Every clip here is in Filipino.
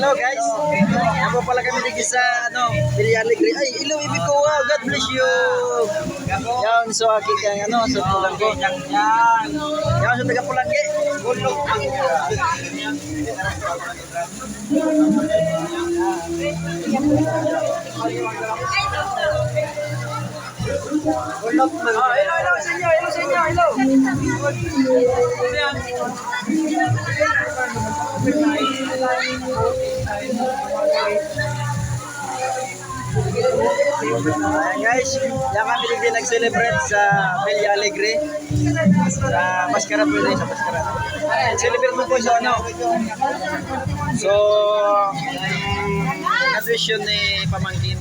Hello guys. Ako pala kami dito sa Villa Alegre. Ay, hello ibig ko. God bless you. Yan so aking kang so Pulangge. Yan so taga Pulangge. Bulog. Bulog. Hello sa inyo. Hello. Ayan guys, yan kami din nag-celebrate sa Villa Alegre sa Mascara po din sa Mascara. Celebrate mo po sa So, graduation ni Pamangkin.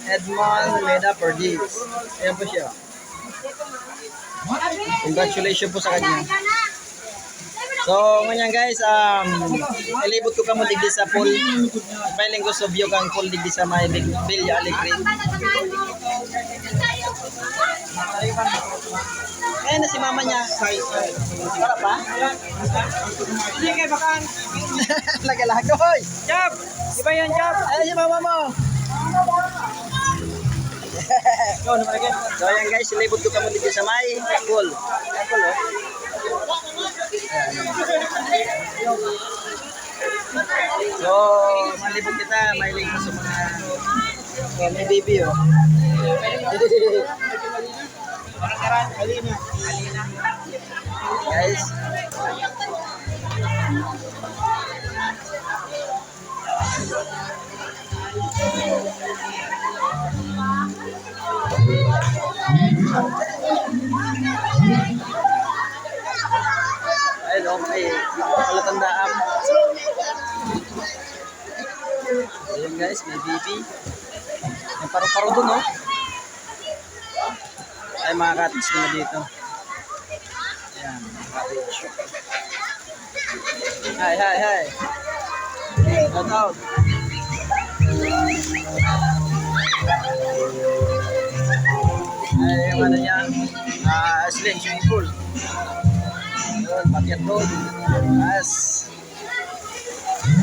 Edmond Meda Perdis. Ayan po siya. Congratulations po sa kanya. So, ngayon guys, ilibot ko ka mo digdi sa pool. Pailing ko sa view kang pool digdi sa may Villa Alegre. Ayan na si mama niya. Para pa? Hindi kayo bakan. Lagalagoy. Jab! Iba yan, Jab. Ayan si mama mo. So ayan guys, ilibot ko ka mo digdi sa may pool. Ayan pool So, malibot kita, mahilig mo sa mga may baby guys. Ayun, okay. Palatandaan. Ayun guys, may baby. May paro-paro dun, Ay, mga cottage na dito. Ayan, mga cottage. Hi. Shout out. Ay, yung niya, swimming pool. Yun, pakyat doon. Yes.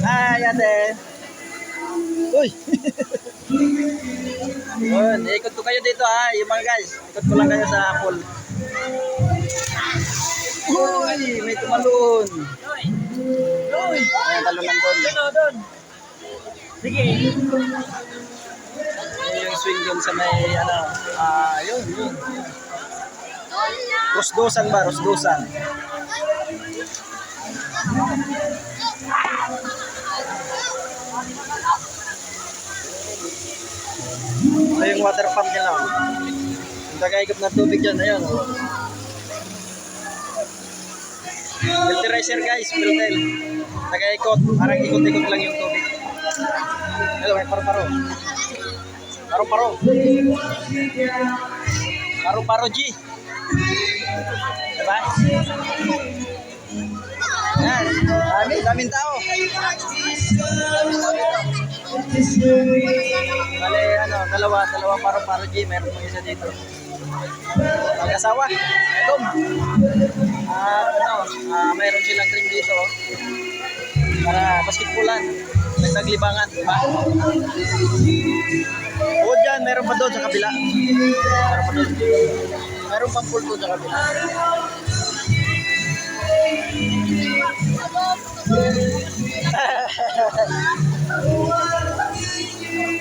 Hi, ate. Uy! Yun, ikot ko kayo dito yung mga guys. Ikot ko lang kayo sa pool. Uy, may tumalon. Ay, talunan doon. Doon. Sige. Yung swing doon sa may, yun. Rosdosan ba? Rosdosan. Ito yung water pump nila. Yung tagaigap na tubig dyan. Ayun. Filterizer guys. Filter. Tagaikot. Parang ikot-ikot lang yung tubig. Hello, may paro-paro. Paro-paro. Paro-paro G. Diba? Yan. Daming tao. Bale, dalawa paro-paro G. Meron pang isa dito. Mag-asawa. Edom. At mayroon silang dream dito. Para basketballan. Naglibangan. Diba? O dyan, meron pa doon sa kabila. Meron pang pool doon sa kabila.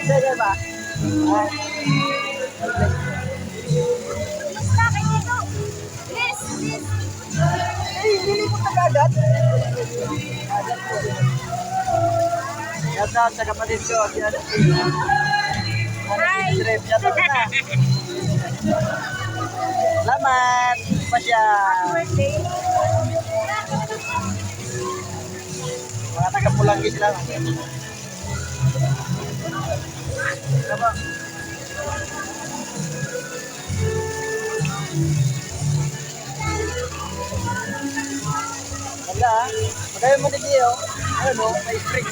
Sige ba? Hindi mo tagagat? Yata sa kapatid ko. Hi! Salamat! Pasya! Mga taga-Pulangge sila. Sama. Wala magayon mo din yun. May spring.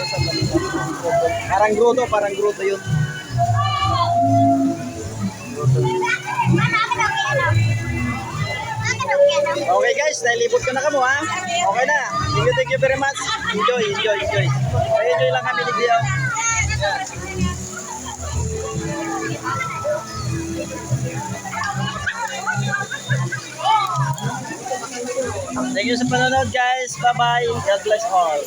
sa balikat. Parang grotto yun. Okay guys, nailibot ko na kamo ha. Okay na. Thank you very much. Enjoy. Enjoy lang kami ni Dio. Thank you sa panonood guys. Bye-bye. God bless all.